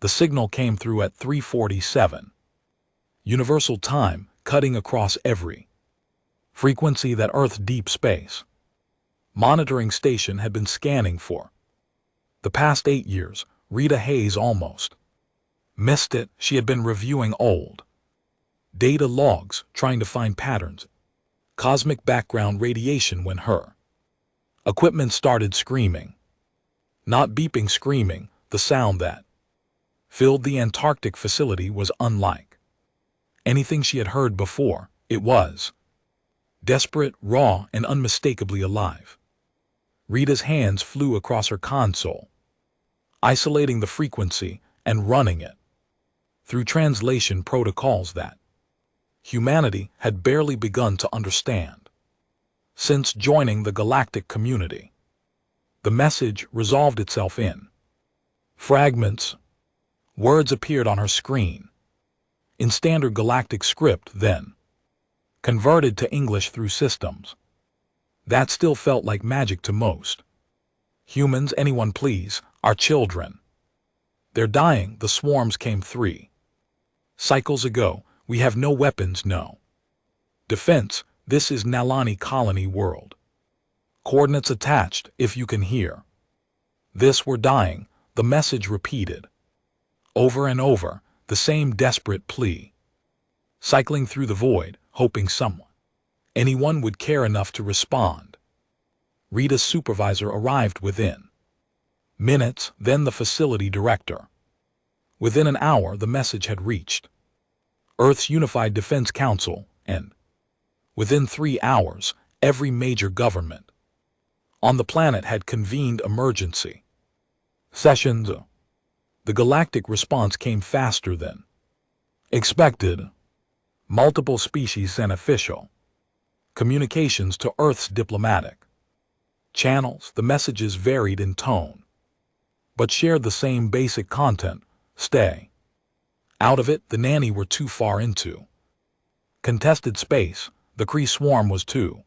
The signal came through at 3:47. Universal time, cutting across every frequency that Earth deep space monitoring station had been scanning for the past 8 years. Rita Hayes almost missed it. She had been reviewing old data logs, trying to find patterns, cosmic background radiation, when her equipment started screaming. Not beeping, screaming. The sound that filled the Antarctic facility was unlike anything she had heard before. It was desperate, raw, and unmistakably alive. Rita's hands flew across her console, isolating the frequency and running it through translation protocols that humanity had barely begun to understand since joining the galactic community. The message resolved itself in fragments. Words appeared on her screen in standard galactic script, then converted to English through systems that still felt like magic to most humans. Anyone please, our children. They're dying. The swarms came 3 cycles ago. We have no weapons, no defense. This is Nalani Colony World. Coordinates attached, if you can hear this. We're dying. The message repeated over and over, the same desperate plea, cycling through the void, hoping anyone would care enough to respond. Rita's supervisor arrived within minutes, then the facility director. Within an hour, the message had reached Earth's Unified Defense Council, and within 3 hours, every major government on the planet had convened emergency sessions. The galactic response came faster than expected. Multiple species sent official communications to Earth's diplomatic channels. The messages varied in tone, but shared the same basic content: stay out of it. The nanny were too far into contested space. The Kree swarm was too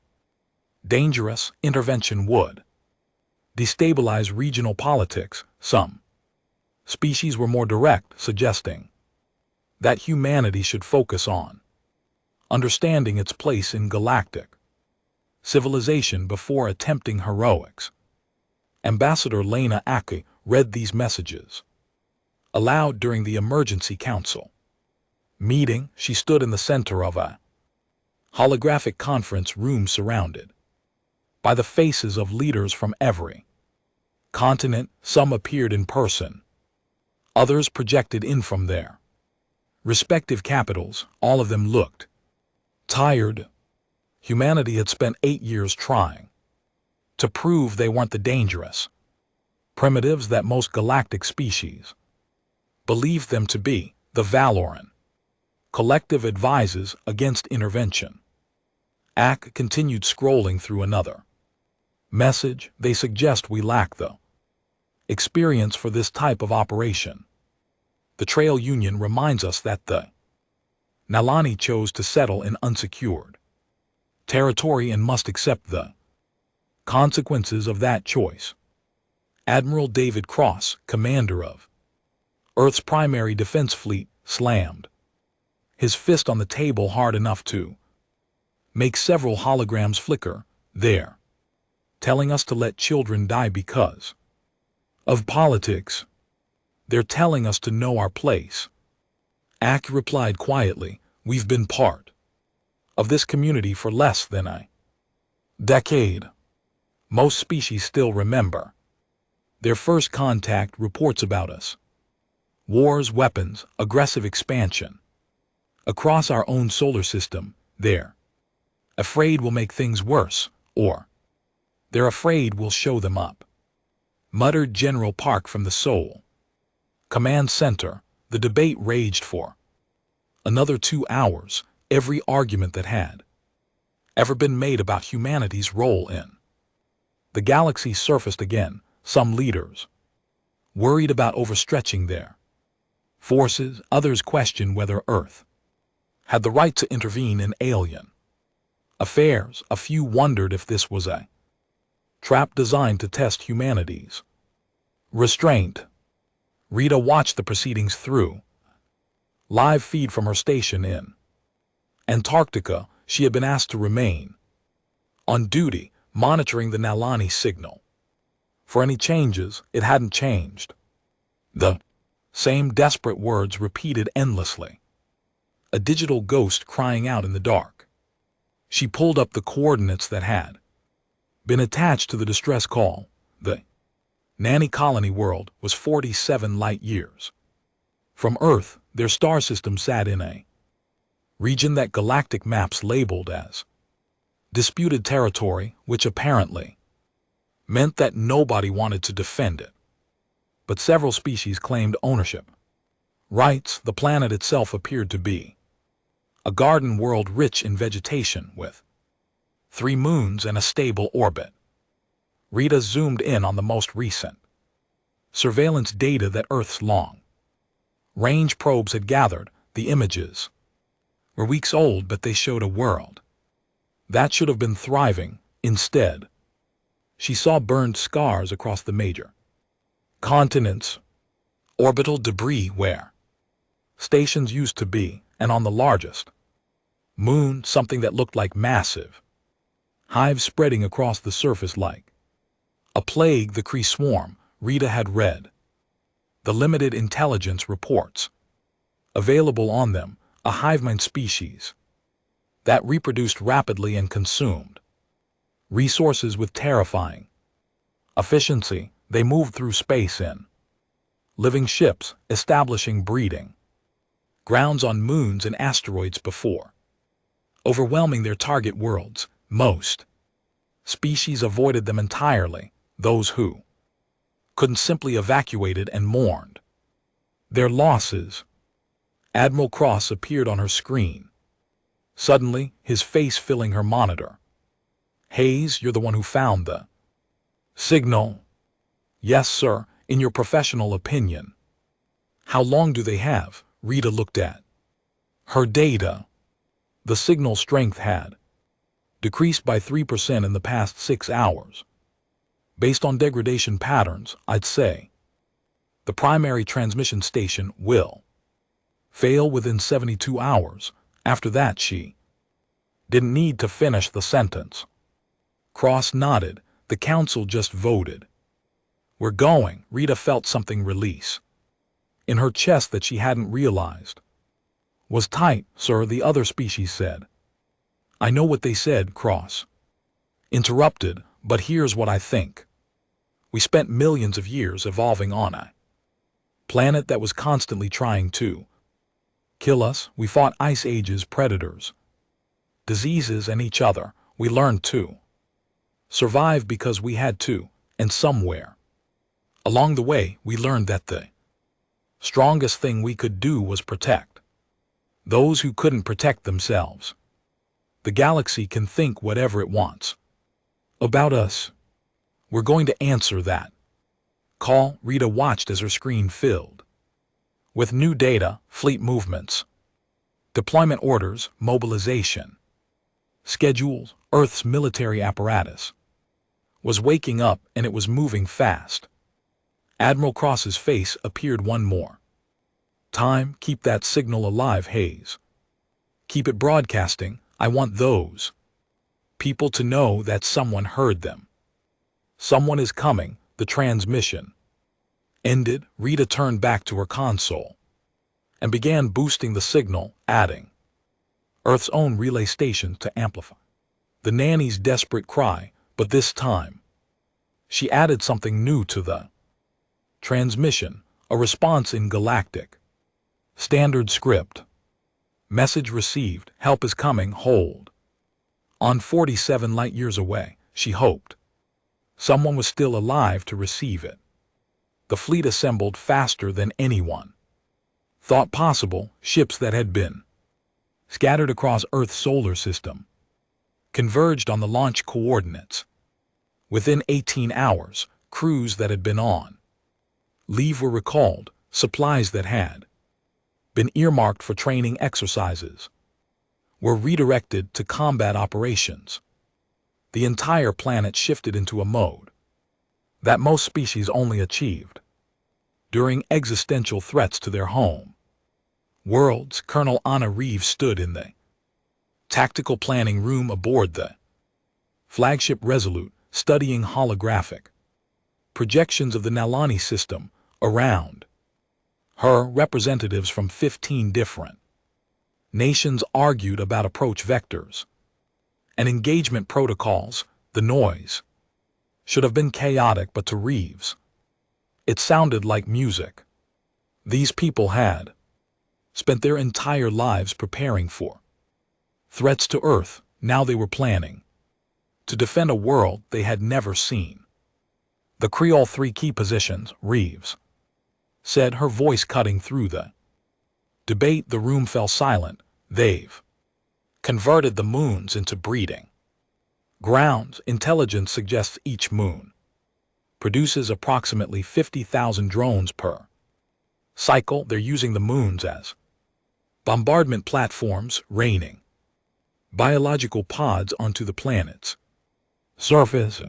dangerous. Intervention would destabilize regional politics. Some species were more direct, suggesting that humanity should focus on understanding its place in galactic civilization before attempting heroics. Ambassador Lena Aki read these messages aloud during the emergency council meeting. She stood in the center of a holographic conference room surrounded by the faces of leaders from every continent. Some appeared in person, others projected in from their respective capitals. All of them looked tired. Humanity had spent 8 years trying to prove they weren't the dangerous primitives that most galactic species believed them to be. The Valoran collective advises against intervention. Ak continued scrolling through another message. They suggest we lack the experience for this type of operation. The Trail Union reminds us that the Nalani chose to settle in unsecured territory and must accept the consequences of that choice. Admiral David Cross, commander of Earth's primary defense fleet, slammed his fist on the table hard enough to make several holograms flicker. They're telling us to let children die because of politics. They're telling us to know our place. Ak replied quietly, we've been part of this community for less than a decade. Most species still remember their first contact. Reports about us: wars, weapons, aggressive expansion across our own solar system. They're afraid we'll make things worse, or they're afraid we'll show them up, muttered General Park from the Seoul Command Center. The debate raged for another 2 hours. Every argument that had ever been made about humanity's role in the galaxy surfaced again. Some leaders worried about overstretching their forces. Others questioned whether Earth had the right to intervene in alien affairs. A few wondered if this was a trap designed to test humanity's restraint. Rita watched the proceedings through live feed from her station in Antarctica. She had been asked to remain on duty, monitoring the Nalani signal. For any changes, it hadn't changed. The same desperate words repeated endlessly. A digital ghost crying out in the dark. She pulled up the coordinates that had been attached to the distress call. The Nanny Colony world was 47 light years from Earth. Their star system sat in a region that galactic maps labeled as disputed territory, which apparently meant that nobody wanted to defend it. But several species claimed ownership rights. The planet itself appeared to be a garden world rich in vegetation with 3 moons and a stable orbit. Rita zoomed in on the most recent surveillance data that Earth's long-range probes had gathered. The images were weeks old, but they showed a world that should have been thriving. Instead, she saw burned scars across the major continents, orbital debris where stations used to be, and on the largest moon, something that looked like massive hives spreading across the surface like a plague. The Kree swarm. Rita had read the limited intelligence reports available on them, a hivemind species that reproduced rapidly and consumed resources with terrifying efficiency. They moved through space in living ships, establishing breeding grounds on moons and asteroids before overwhelming their target worlds. Most species avoided them entirely. Those who couldn't simply evacuated and mourned their losses. Admiral Cross appeared on her screen, suddenly, his face filling her monitor. Hayes, you're the one who found the signal? Yes, sir. In your professional opinion, how long do they have? Rita looked at her data. The signal strength had decreased by 3% in the past 6 hours. Based on degradation patterns, I'd say the primary transmission station will fail within 72 hours. After that, she didn't need to finish the sentence. Cross nodded. The council just voted. We're going. Rita felt something release in her chest that she hadn't realized was tight. Sir, the other species said. I know what they said, Cross interrupted, but here's what I think. We spent millions of years evolving on a planet that was constantly trying to kill us. We fought ice ages, predators, diseases, and each other. We learned to survive because we had to, and somewhere along the way we learned that the strongest thing we could do was protect those who couldn't protect themselves. The galaxy can think whatever it wants about us. We're going to answer that call. Rita watched as her screen filled with new data, fleet movements, deployment orders, mobilization schedules. Earth's military apparatus was waking up, and it was moving fast. Admiral Cross's face appeared one more time. Keep that signal alive, Hayes. Keep it broadcasting. I want those people to know that someone heard them. Someone is coming. The transmission ended. Rita turned back to her console and began boosting the signal, adding Earth's own relay station to amplify the nanny's desperate cry. But this time, she added something new to the transmission, a response in galactic standard script. Message received. Help is coming. Hold on. 47 light years away. She hoped someone was still alive to receive it. The fleet assembled faster than anyone thought possible. Ships that had been scattered across Earth's solar system converged on the launch coordinates. Within 18 hours, crews that had been on leave were recalled. Supplies that had been earmarked for training exercises were redirected to combat operations. The entire planet shifted into a mode that most species only achieved during existential threats to their home worlds. Colonel Anna Reeves stood in the tactical planning room aboard the flagship Resolute, studying holographic projections of the Nalani system around her. Representatives from 15 different nations argued about approach vectors and engagement protocols. The noise should have been chaotic, but to Reeves, it sounded like music. These people had spent their entire lives preparing for threats to Earth. Now they were planning to defend a world they had never seen. The Creole 3 key positions, Reeves said, her voice cutting through the debate. The room fell silent. They've converted the moons into breeding grounds. Intelligence suggests each moon produces approximately 50,000 drones per cycle. They're using the moons as bombardment platforms, raining biological pods onto the planet's surface.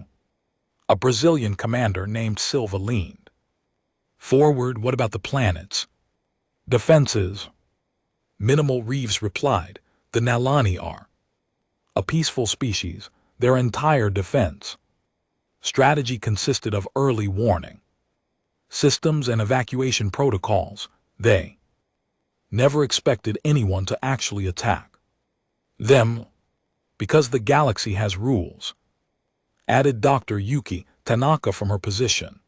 A Brazilian commander named Silva leaned forward. What about the planet's defenses? Minimal, Reeves replied. The Nalani are a peaceful species. Their entire defense strategy consisted of early warning systems and evacuation protocols. They never expected anyone to actually attack them because the galaxy has rules, added Dr. Yuki Tanaka from her position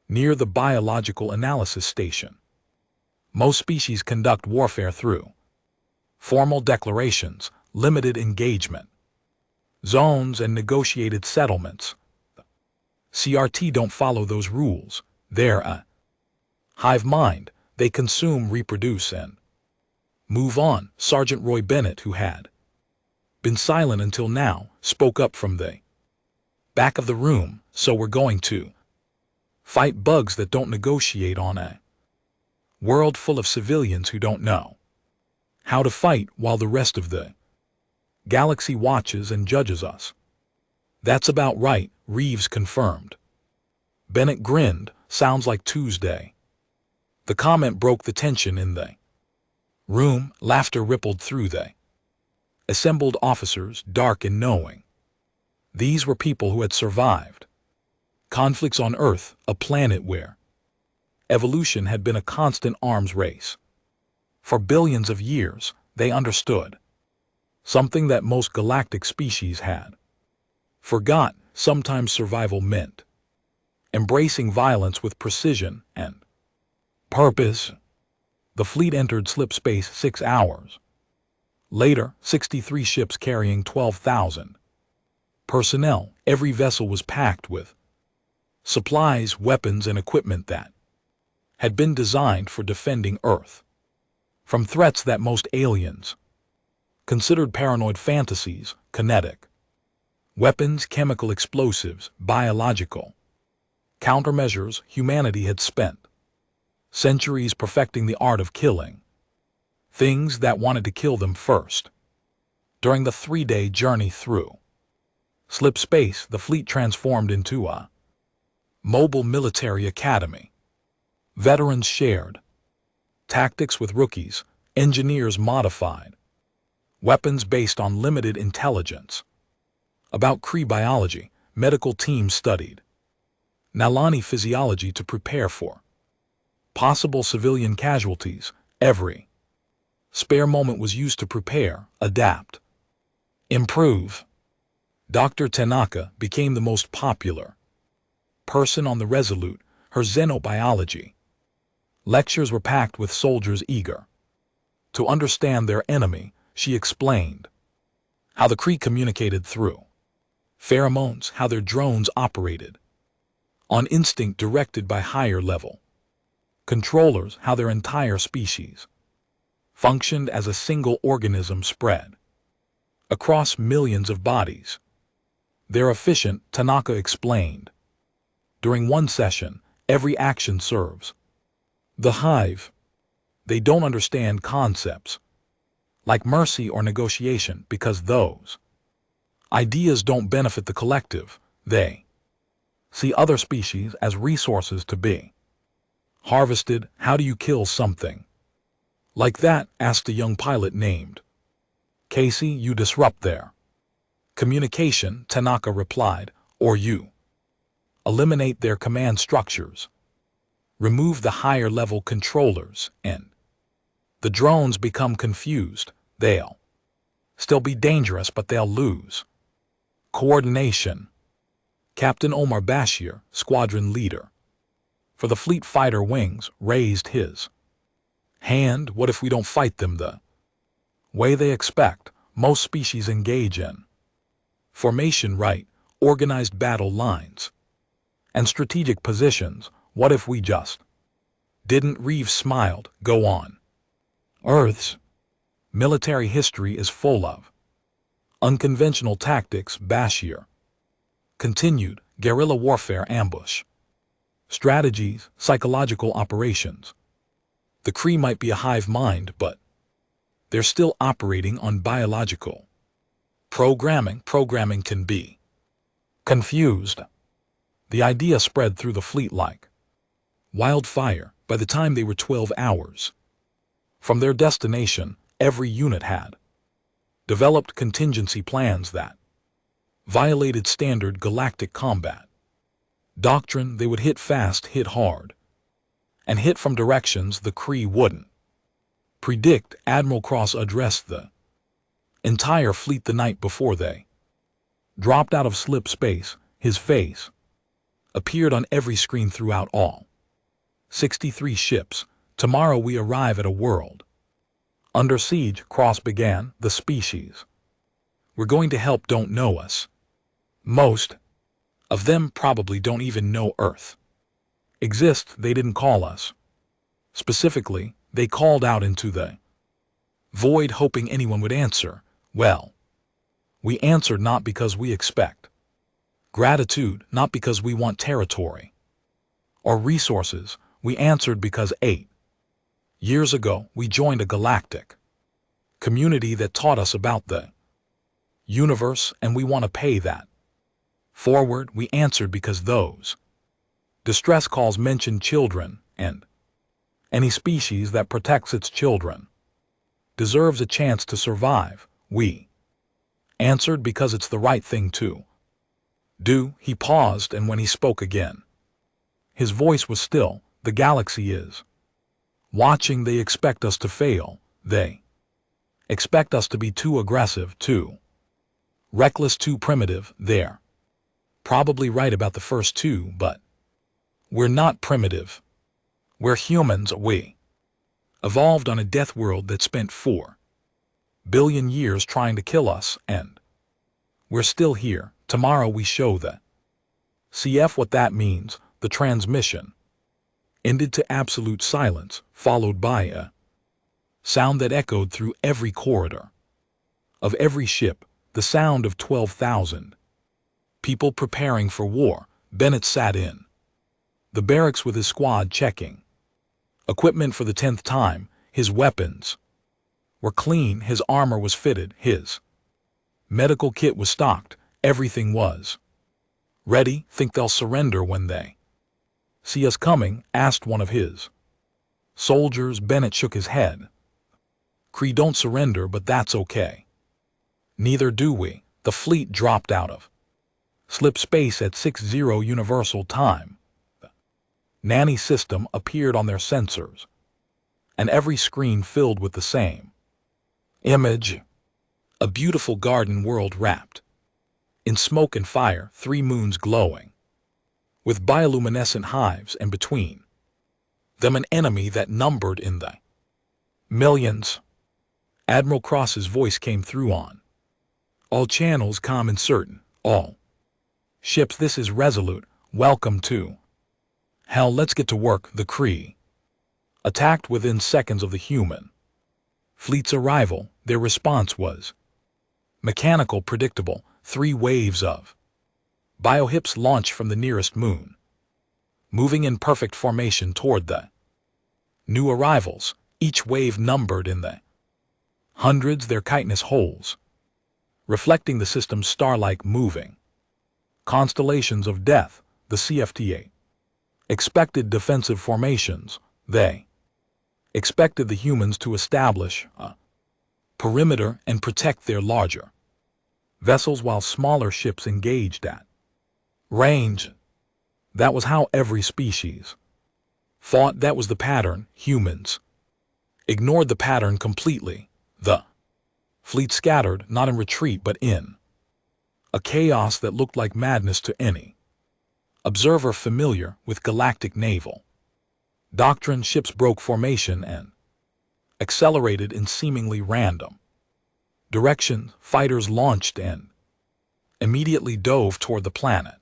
near the biological analysis station. Most species conduct warfare through formal declarations, limited engagement zones, and negotiated settlements. CRT don't follow those rules. They're a hive mind. They consume, reproduce, and move on. Sergeant Roy Bennett, who had been silent until now, spoke up from the back of the room. So we're going to fight bugs that don't negotiate on a world full of civilians who don't know how to fight, while the rest of the galaxy watches and judges us. That's about right, Reeves confirmed. Bennett grinned. Sounds like Tuesday. The comment broke the tension in the room. Laughter rippled through the assembled officers, dark and knowing. These were people who had survived conflicts on Earth, a planet where evolution had been a constant arms race. For billions of years, they understood something that most galactic species had forgot. Sometimes survival meant embracing violence with precision and purpose. The fleet entered slip space 6 hours later, 63 ships carrying 12,000 personnel. Every vessel was packed with supplies, weapons, and equipment that had been designed for defending Earth from threats that most aliens considered paranoid fantasies: kinetic weapons, chemical explosives, biological countermeasures. Humanity had spent centuries perfecting the art of killing things that wanted to kill them first. During the 3-day journey through slip space, the fleet transformed into a mobile military academy. Veterans shared tactics with rookies, engineers modified weapons based on limited intelligence about Kree biology. Medical teams studied Nalani physiology to prepare for possible civilian casualties. Every spare moment was used to prepare, adapt, improve. Dr. Tanaka became the most popular person on the Resolute. Her xenobiology lectures were packed with soldiers eager to understand their enemy. She explained how the Kree communicated through pheromones, how their drones operated on instinct directed by higher-level controllers, how their entire species functioned as a single organism spread across millions of bodies. They're efficient, Tanaka explained. During one session, every action serves the hive. They don't understand concepts like mercy or negotiation because those ideas don't benefit the collective. They see other species as resources to be Harvested, how do you kill something like that? Asked a young pilot named Casey. You disrupt their communication, Tanaka replied, or you eliminate their command structures, remove the higher level controllers, and the drones become confused. They'll still be dangerous, but they'll lose coordination. Captain Omar Bashir, squadron leader for the fleet fighter wings, raised his hand. What if we don't fight them the way they expect? Most species engage in formation, right, organized battle lines, and strategic positions. What if we just didn't? Reeves smiled. Go on. Earth's military history is full of unconventional tactics. Bashir continued. Guerrilla warfare, ambush strategies, psychological operations. The Kree might be a hive mind, but they're still operating on biological programming. Programming can be confused. The idea spread through the fleet like wildfire. By the time they were 12 hours from their destination, every unit had developed contingency plans that violated standard galactic combat doctrine. They would hit fast, hit hard, and hit from directions the Kree wouldn't predict. Admiral Cross addressed the entire fleet the night before they dropped out of slip space. His face appeared on every screen throughout all 63 ships. Tomorrow we arrive at a world under siege. Cross began. The species we're going to help don't know us. Most of them probably don't even know Earth exists. They didn't call us specifically. They called out into the void, hoping anyone would answer. Well, we answered not because we expect gratitude, not because we want territory or resources. We answered because 8 years ago we joined a galactic community that taught us about the universe, and we want to pay that forward. We answered because those distress calls mention children, and any species that protects its children deserves a chance to survive. We answered because it's the right thing to do. He paused, and when he spoke again, his voice was still. The galaxy is watching. They expect us to fail. They expect us to be too aggressive, too reckless, too primitive. They're probably right about the first two, but we're not primitive. We're humans. We evolved on a death world that spent 4 billion years trying to kill us, and we're still here. Tomorrow we show the CF what that means. The transmission ended to absolute silence, followed by a sound that echoed through every corridor of every ship, the sound of 12,000 people preparing for war. Bennett sat in the barracks with his squad, checking equipment for the 10th time. His weapons were clean, his armor was fitted, his medical kit was stocked, everything was ready. Think they'll surrender when they see us coming? Asked one of his soldiers. Bennett shook his head. Kree don't surrender, but that's okay. Neither do we. The fleet dropped out of slip space at 60 Universal Time. The nanny system appeared on their sensors, and every screen filled with the same image. A beautiful garden world wrapped in smoke and fire, 3 moons glowing with bioluminescent hives, and between them an enemy that numbered in the millions. Admiral Cross's voice came through on all channels, calm and certain. All ships, this is Resolute. Welcome to hell. Let's get to work. The Kree attacked within seconds of the human fleet's arrival. Their response was mechanical, predictable. 3 waves of biohips launched from the nearest moon, moving in perfect formation toward the new arrivals, each wave numbered in the hundreds, their chitinous holes reflecting the system's star-like moving constellations of death. The CFT-8 expected defensive formations. They expected the humans to establish a perimeter and protect their larger vessels while smaller ships engaged at range. That was how every species fought. That was the pattern. Humans ignored the pattern completely. The fleet scattered, not in retreat but in a chaos that looked like madness to any observer familiar with galactic naval doctrine. Ships broke formation and accelerated in seemingly random directions. Fighters launched and immediately dove toward the planet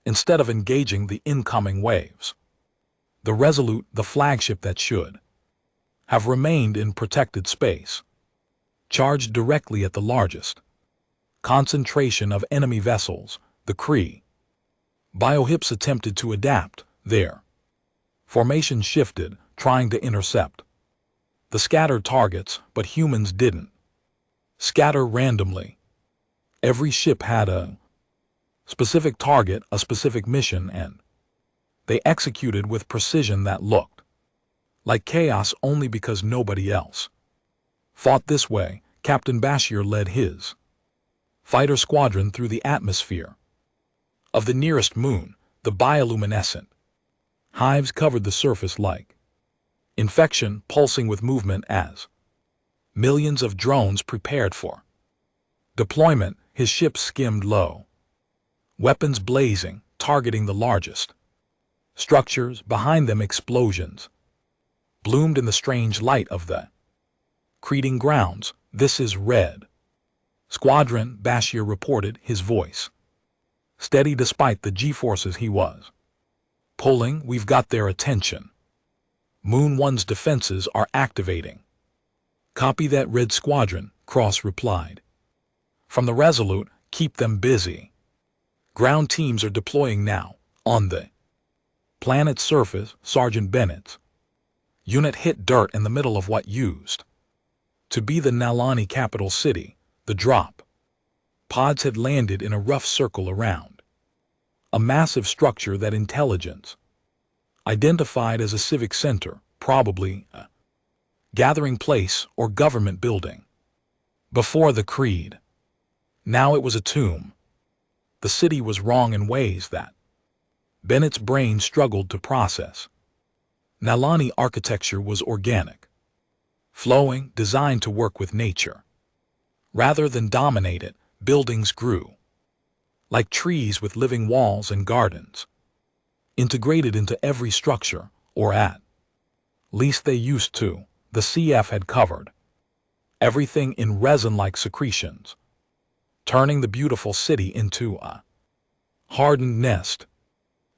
instead of engaging the incoming waves. The Resolute, the flagship that should have remained in protected space, charged directly at the largest concentration of enemy vessels. The Kree biohips attempted to adapt. Their formation shifted, trying to intercept the scattered targets, but humans didn't scatter randomly. Every ship had a specific target, a specific mission, and they executed with precision that looked like chaos only because nobody else fought this way. Captain Bashir led his fighter squadron through the atmosphere of the nearest moon. The bioluminescent hives covered the surface like infection, pulsing with movement as millions of drones prepared for deployment. His ships skimmed low, weapons blazing, targeting the largest structures. Behind them, explosions bloomed in the strange light of the creating grounds. This is Red Squadron, Bashir reported, his voice steady despite the G-forces he was pulling. We've got their attention. Moon 1's defenses are activating. Copy that, Red Squadron, Cross replied. From the Resolute, keep them busy. Ground teams are deploying now. On the planet's surface, Sergeant Bennett's unit hit dirt in the middle of what used to be the Nalani capital city. The drop pods had landed in a rough circle around a massive structure that intelligence identified as a civic center, probably a gathering place or government building. Before the Creed, now it was a tomb. The city was wrong in ways that Bennett's brain struggled to process. Nalani architecture was organic, flowing, designed to work with nature. Rather than dominate it, buildings grew like trees with living walls and gardens, integrated into every structure, or at least they used to. The CF had covered everything in resin-like secretions, turning the beautiful city into a hardened nest.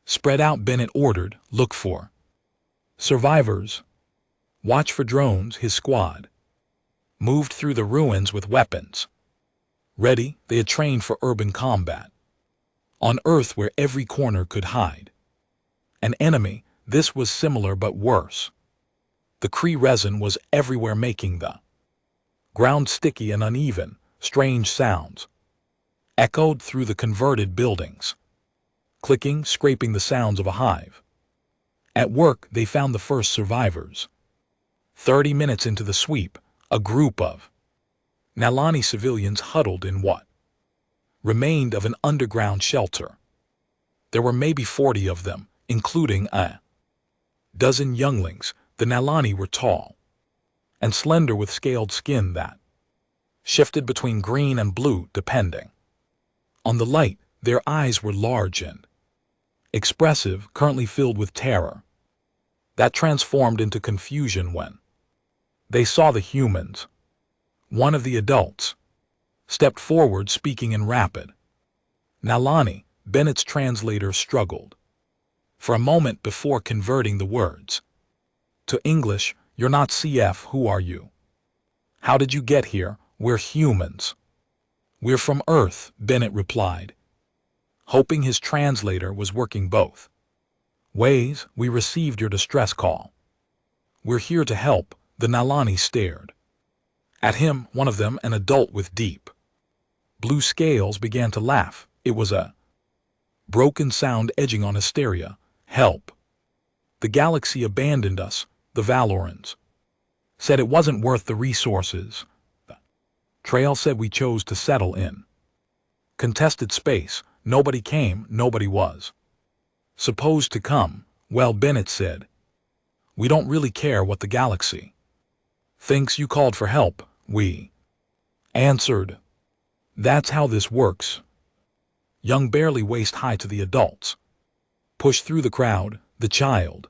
Spread out, Bennett ordered. Look for survivors. Watch for drones. His squad moved through the ruins with weapons ready. They had trained for urban combat on Earth, where every corner could hide an enemy. This was similar but worse. The Kree resin was everywhere, making the ground sticky and uneven. Strange sounds echoed through the converted buildings, clicking, scraping, the sounds of a hive at work. They found the first survivors. 30 minutes into the sweep, a group of Nalani civilians huddled in what remained of an underground shelter. There were maybe 40 of them, including a dozen younglings. The Nalani were tall and slender, with scaled skin that shifted between green and blue depending on the light. Their eyes were large and expressive, currently filled with terror that transformed into confusion when they saw the humans. One of the adults stepped forward, speaking in rapid Nalani. Bennett's translator struggled for a moment before converting the words to English. You're not CF. Who are you? How did you get here? We're humans. We're from Earth, Bennett replied, hoping his translator was working both ways. We received your distress call. We're here to help. The Nalani stared at him. One of them, an adult with deep blue scales, began to laugh. It was a broken sound edging on hysteria. help. The galaxy abandoned us, the Valorans. Said it wasn't worth the resources. Trail said we chose to settle in contested space. Nobody came, nobody was supposed to come. Well, Bennett said, we don't really care what the galaxy thinks. You called for help, we answered. That's how this works. Young barely waist high to the adults. Pushed through the crowd, the child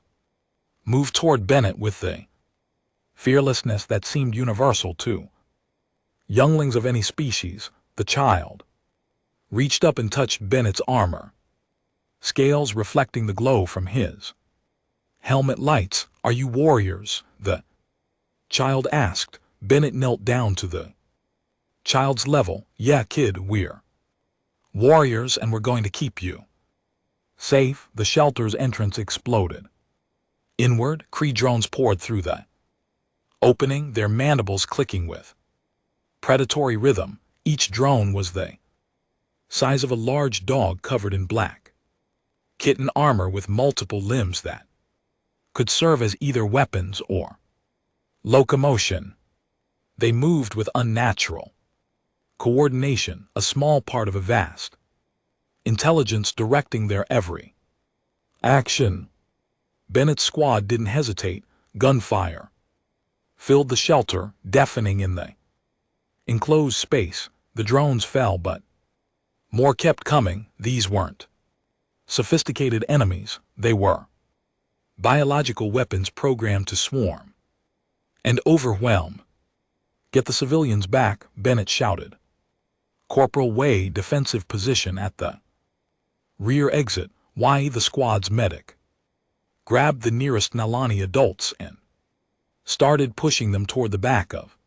moved toward Bennett with the fearlessness that seemed universal too. Younglings of any species, the child reached up and touched Bennett's armor, scales reflecting the glow from his helmet lights. Are you warriors? The child asked. Bennett knelt down to the child's level. Yeah, kid, we're warriors and we're going to keep you safe. The shelter's entrance exploded. Inward, Kree drones poured through the opening, their mandibles clicking with predatory rhythm. Each drone was the size of a large dog covered in black kitten armor with multiple limbs that could serve as either weapons or locomotion. They moved with unnatural coordination, a small part of a vast intelligence directing their every action. Bennett's squad didn't hesitate. Gunfire filled the shelter, deafening in the enclosed space. The drones fell, but more kept coming. These weren't sophisticated enemies, they were biological weapons programmed to swarm and overwhelm. Get the civilians back, Bennett shouted. Corporal Way, defensive position at the rear exit. Why? The squad's medic grabbed the nearest Nalani adults and started pushing them toward the back of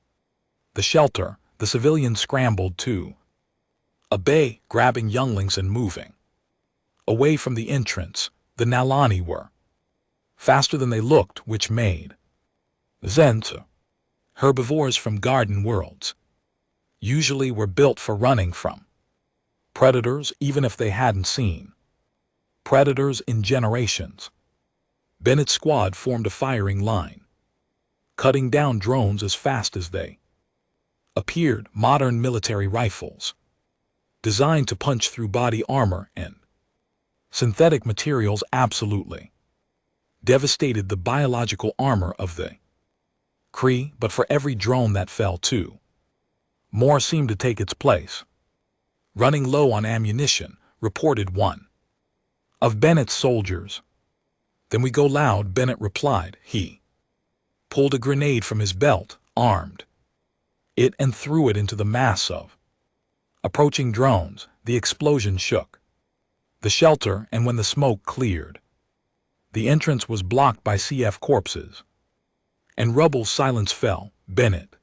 the shelter. The civilians scrambled to obey, grabbing younglings and moving away from the entrance. The Nalani were faster than they looked, which made sense. Herbivores from garden worlds usually were built for running from predators, even if they hadn't seen predators in generations. Bennett's squad formed a firing line, cutting down drones as fast as they appeared. Modern military rifles designed to punch through body armor and synthetic materials absolutely devastated the biological armor of the Kree, but for every drone that fell, two more seemed to take its place. Running low on ammunition, reported one of Bennett's soldiers. Then we go loud, Bennett replied. He pulled a grenade from his belt, armed it, and threw it into the mass of approaching drones. The explosion shook the shelter, and when the smoke cleared, the entrance was blocked by CF corpses and rubble. Silence fell. Bennett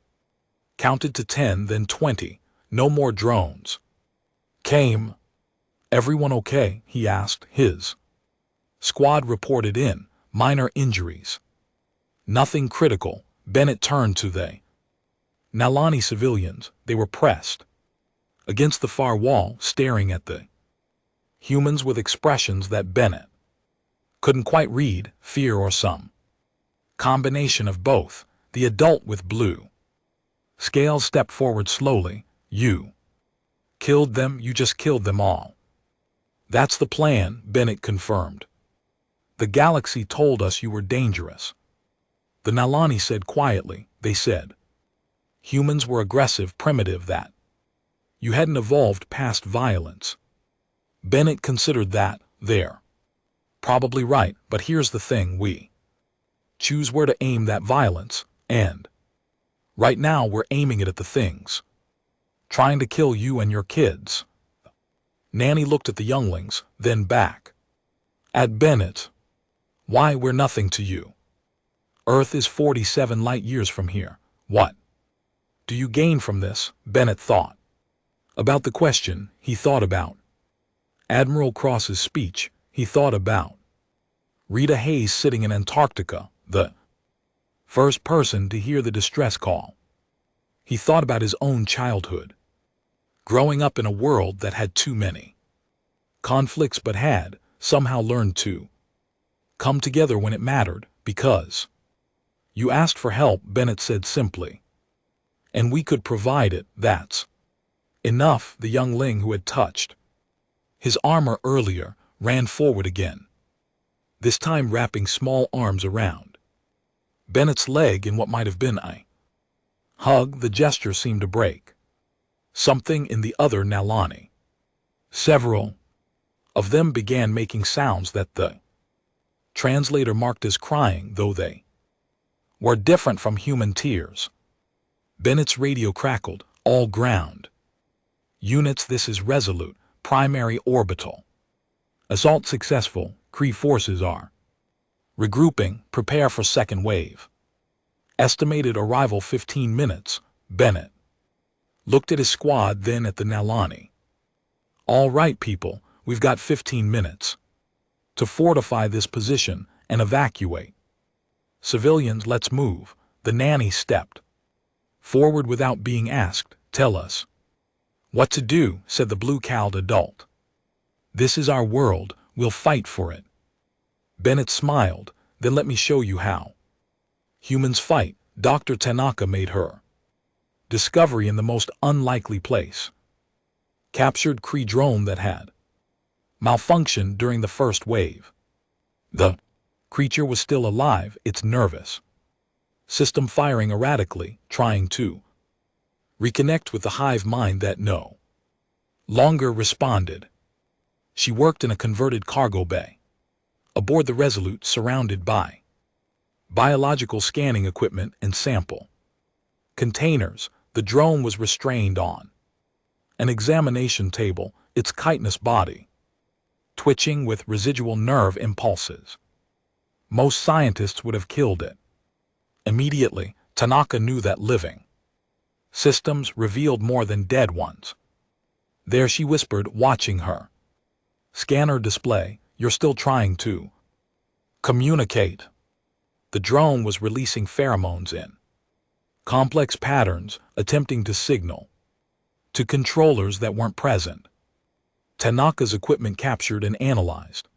counted to 10, then 20. No more drones came. Everyone okay? He asked. His squad reported in minor injuries, nothing critical. Bennett turned to the Nalani civilians. They were pressed against the far wall, staring at the humans with expressions that Bennett couldn't quite read, fear or some combination of both. The adult with blue scales stepped forward slowly. You killed them. You just killed them all. That's the plan, Bennett confirmed. The galaxy told us you were dangerous. The Nalani said quietly. They said humans were aggressive, primitive, that you hadn't evolved past violence. Bennett considered that. They're probably right, but here's the thing. We choose where to aim that violence, and right now we're aiming it at the things trying to kill you and your kids. Nanny looked at the younglings, then back at Bennett. Why? We're nothing to you. Earth is 47 light years from here. What do you gain from this? Bennett thought about the question. He thought about Admiral Cross's speech. He thought about Rita Hayes sitting in Antarctica, the first person to hear the distress call. He thought about his own childhood, growing up in a world that had too many conflicts but had somehow learned to come together when it mattered, because you asked for help, Bennett said simply. And we could provide it, that's enough. The youngling who had touched his armor earlier ran forward again, this time wrapping small arms around Bennett's leg in what might have been a hug. The gesture seemed to break something in the other Nalani. Several of them began making sounds that the translator marked as crying, though they were different from human tears. Bennett's radio crackled. All ground units, this is Resolute. Primary orbital assault successful. Kree forces are regrouping. Prepare for second wave. Estimated arrival 15 minutes. Bennett looked at his squad, then at the Nalani. All right, people, we've got 15 minutes to fortify this position and evacuate. Civilians, let's move. The nanny stepped forward without being asked. Tell us what to do, said the blue-cowled adult. This is our world. We'll fight for it. Bennett smiled. Then let me show you how humans fight. Dr. Tanaka made her discovery in the most unlikely place. Captured Kree drone that had malfunctioned during the first wave. The creature was still alive, its nervous system firing erratically, trying to reconnect with the hive mind that no longer responded. She worked in a converted cargo bay aboard the Resolute, surrounded by biological scanning equipment and sample containers. The drone was restrained on an examination table, its chitinous body twitching with residual nerve impulses. Most scientists would have killed it. Immediately, Tanaka knew that living systems revealed more than dead ones. There she whispered, watching her scanner display, you're still trying to communicate. The drone was releasing pheromones in complex patterns, attempting to signal to controllers that weren't present. Tanaka's equipment captured and analyzed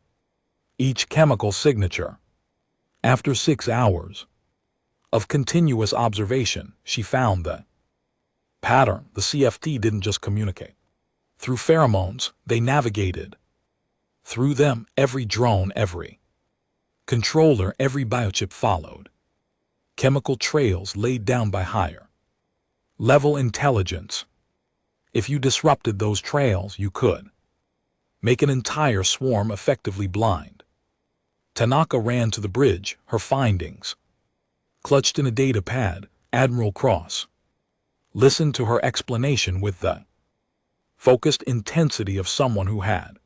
each chemical signature. After 6 hours of continuous observation, she found the pattern. The CFT didn't just communicate through pheromones, they navigated through them. Every drone, every controller, every biochip followed chemical trails laid down by higher level intelligence. If you disrupted those trails, you could make an entire swarm effectively blind. Tanaka ran to the bridge, her findings clutched in a data pad. Admiral Cross listened to her explanation with the focused intensity of someone who had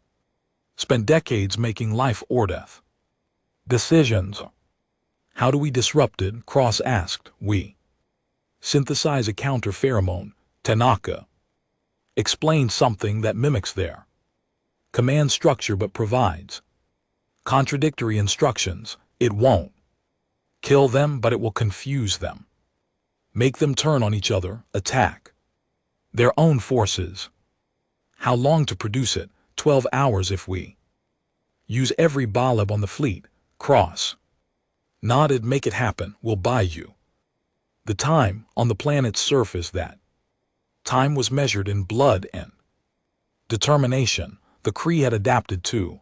spent decades making life or death decisions. How do we disrupt it? Cross asked. We synthesize a counter pheromone. Tanaka explained something that mimics their command structure but provides contradictory instructions. It won't kill them, but it will confuse them, make them turn on each other, attack their own forces. How long to produce it? 12 hours if we use every Balab on the fleet. Cross nodded. Make it happen. We'll buy you the time. On the planet's surface, that time was measured in blood and determination. The Kree had adapted to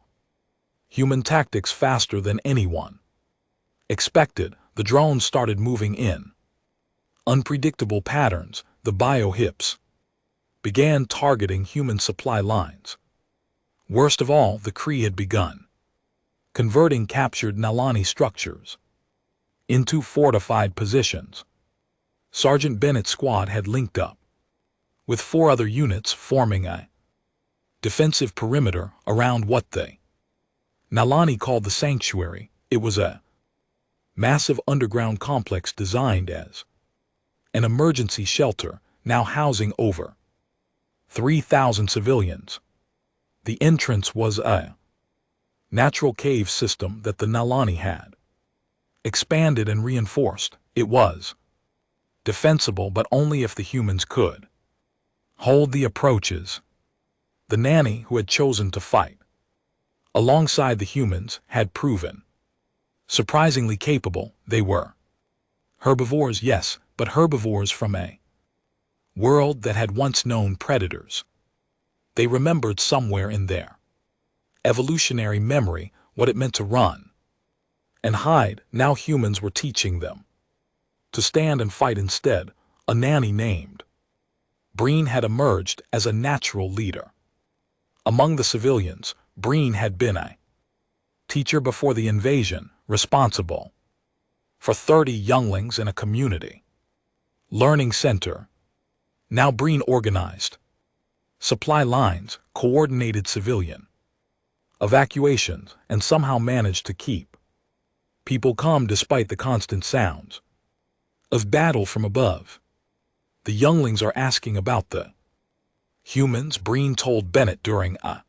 human tactics faster than anyone expected. The drones started moving in unpredictable patterns. The biohips began targeting human supply lines. Worst of all, the Kree had begun converting captured Nalani structures into fortified positions. Sergeant Bennett's squad had linked up with 4 other units, forming a defensive perimeter around what they Nalani called the sanctuary. It was a massive underground complex designed as an emergency shelter, now housing over 3,000 civilians. The entrance was a natural cave system that the Nalani had expanded and reinforced. It was defensible, but only if the humans could hold the approaches. The nanny, who had chosen to fight alongside the humans, had proven Surprisingly capable, they were. Herbivores, yes, but herbivores from a world that had once known predators. They remembered somewhere in their evolutionary memory what it meant to run and hide. Now humans were teaching them to stand and fight instead. A nanny named Breen had emerged as a natural leader. Among the civilians, Breen had been a teacher before the invasion, responsible for 30 younglings in a community learning center. Now Breen organized supply lines, coordinated civilian evacuations, and somehow managed to keep people calm despite the constant sounds of battle from above. The younglings are asking about the humans, Breen told Bennett during a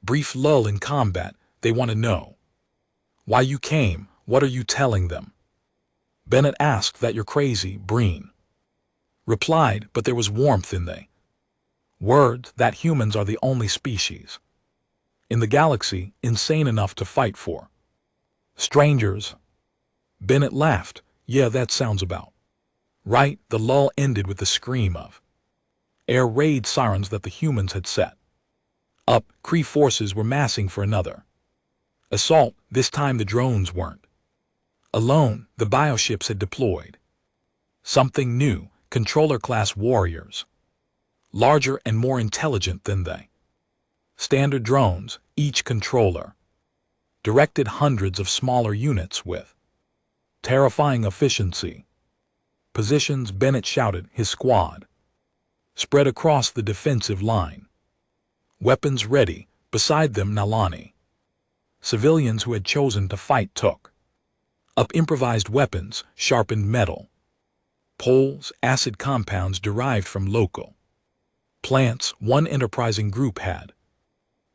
brief lull in combat. They want to know why you came. What are you telling them? Bennett asked. That you're crazy, Breen replied, but there was warmth in the word. That humans are the only species in the galaxy insane enough to fight for strangers. Bennett laughed. Yeah, that sounds about right. The lull ended with the scream of air raid sirens that the humans had set up. Kree forces were massing for another assault. This time the drones weren't alone. The bioships had deployed something new, controller-class warriors, larger and more intelligent than the standard drones. Each controller directed hundreds of smaller units with terrifying efficiency. Positions, Bennett shouted. His squad spread across the defensive line, weapons ready. Beside them, Nalani. Civilians who had chosen to fight took up improvised weapons, sharpened metal poles, acid compounds derived from local plants. One enterprising group had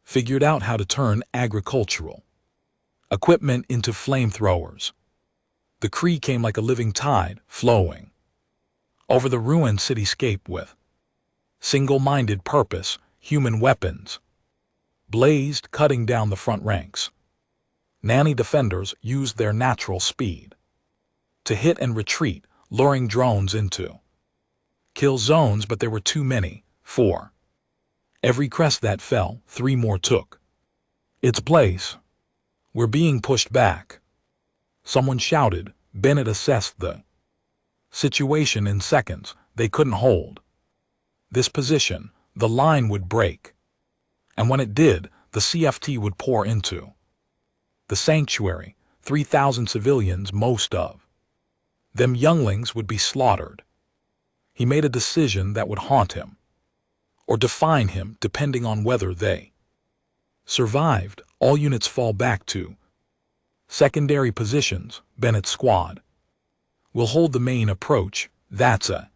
figured out how to turn agricultural equipment into flamethrowers. The Kree came like a living tide, flowing over the ruined cityscape with single-minded purpose. Human weapons blazed, cutting down the front ranks. Nanny defenders used their natural speed to hit and retreat, luring drones into kill zones, but there were too many. For every crest that fell, 3 more took its place. We're being pushed back, someone shouted. Bennett assessed the situation in seconds. They couldn't hold this position. The line would break, and when it did, the CFT would pour into the sanctuary. 3,000 civilians, most of them younglings, would be slaughtered. He made a decision that would haunt him or define him, depending on whether they survived. All units fall back to secondary positions. Bennett's squad will hold the main approach. That's a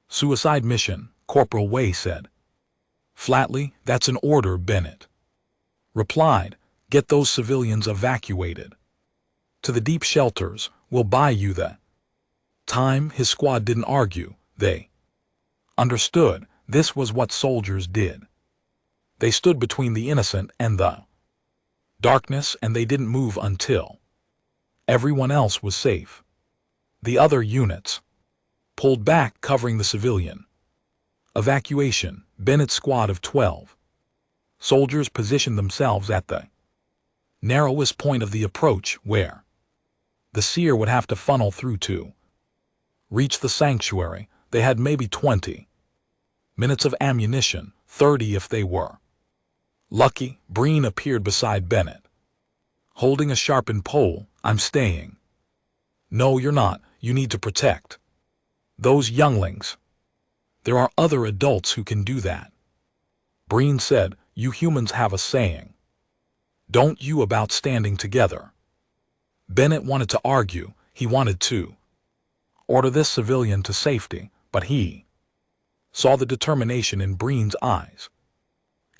suicide mission, Corporal Way said flatly. That's an order, Bennett replied. Get those civilians evacuated to the deep shelters. We'll buy you the time. His squad didn't argue. They understood. This was what soldiers did. They stood between the innocent and the darkness, and they didn't move until everyone else was safe. The other units pulled back, covering the civilian evacuation. Bennett's squad of 12 soldiers positioned themselves at the narrowest point of the approach, where the seer would have to funnel through to reach the sanctuary. They had maybe 20 minutes of ammunition, 30 if they were lucky. Breen appeared beside Bennett, holding a sharpened pole. I'm staying. No, you're not. You need to protect those younglings. There are other adults who can do that. Breen said. You humans have a saying, don't you, about standing together. Bennett wanted to argue. He wanted to order this civilian to safety, but he saw the determination in Breen's eyes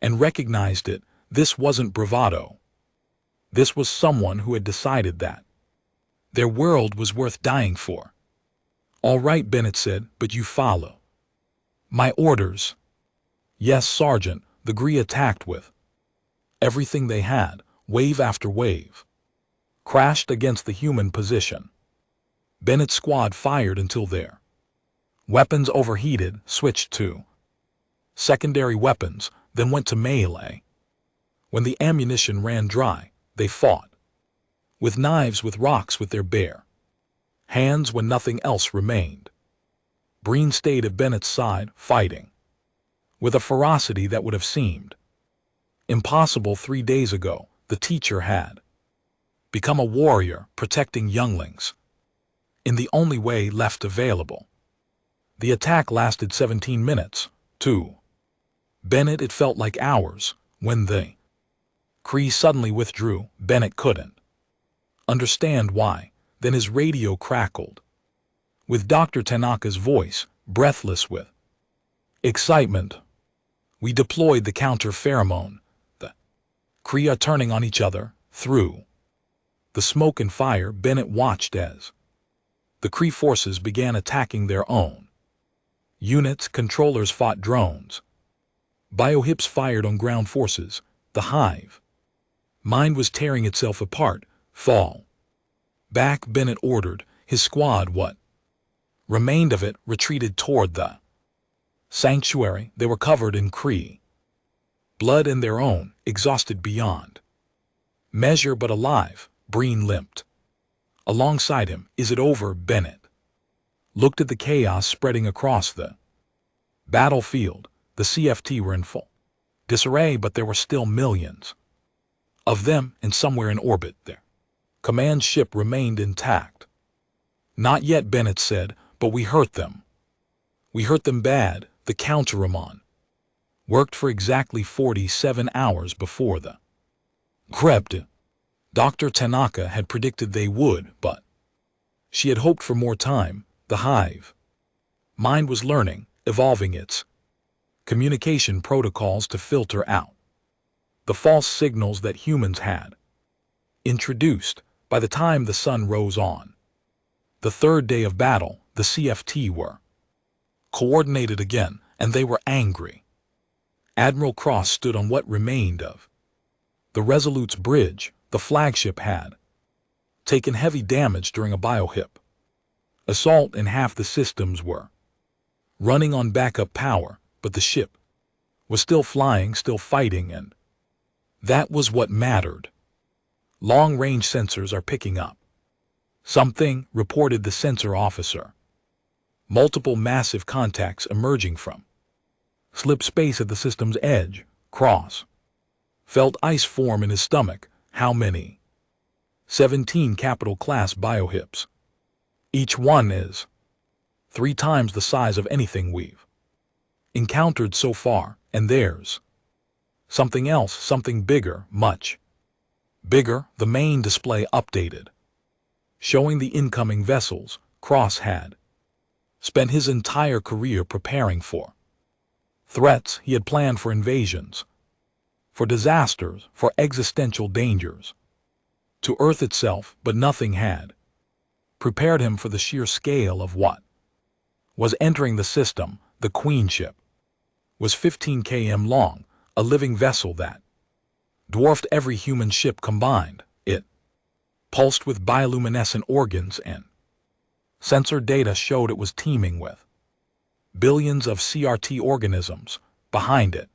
and recognized it. This wasn't bravado. This was someone who had decided that their world was worth dying for. All right, Bennett said, but you follow my orders. Yes, Sergeant. The Kree attacked with everything they had, wave after wave crashed against the human position. Bennett's squad fired until their weapons overheated, switched to secondary weapons, then went to melee. When the ammunition ran dry, they fought. With knives, with rocks, with their bare hands when nothing else remained. Breen stayed at Bennett's side, fighting with a ferocity that would have seemed impossible 3 days ago. The teacher had become a warrior, protecting younglings in the only way left available. The attack lasted 17 minutes. To Bennett it felt like hours. When the Kree suddenly withdrew, Bennett couldn't understand why. Then his radio crackled with Dr. Tanaka's voice, breathless with excitement. We deployed the counter pheromone. The Kree are turning on each other. Through the smoke and fire, Bennett watched as the Kree forces began attacking their own units. Controllers fought drones. Biohips fired on ground forces. The hive mind was tearing itself apart. Fall back, Bennett ordered. His squad, what remained of it, retreated toward the sanctuary. They were covered in Kree blood and their own, exhausted beyond measure but alive. Breen limped alongside him. Is it over? Bennett looked at the chaos spreading across the battlefield. The CFT were in full disarray, but there were still millions of them, and somewhere in orbit their command ship remained intact. Not yet, Bennett said, but we hurt them. We hurt them bad. The counter-Ramon worked for exactly 47 hours before the crept. Dr. Tanaka had predicted they would, but she had hoped for more time. The hive mind was learning, evolving its communication protocols to filter out the false signals that humans had introduced. By the time the sun rose on the third day of battle, the CFT were coordinated again, and they were angry. Admiral Cross stood on what remained of the Resolute's bridge. The flagship had taken heavy damage during a biohip assault, and half the systems were running on backup power, but the ship was still flying, still fighting, and that was what mattered. Long-range sensors are picking up something, reported the sensor officer. Multiple massive contacts emerging from slip space at the system's edge. Cross felt ice form in his stomach. How many? 17 capital-class biohips. Each one is 3 times the size of anything we've encountered so far, and there's something else, something bigger, much bigger. The main display updated, showing the incoming vessels. Cross had spent his entire career preparing for threats. He had planned for invasions, for disasters, for existential dangers to Earth itself, but nothing had prepared him for the sheer scale of what was entering the system. The Queen ship was 15 km long, a living vessel that dwarfed every human ship combined. It pulsed with bioluminescent organs, and sensor data showed it was teeming with billions of CRT organisms behind it.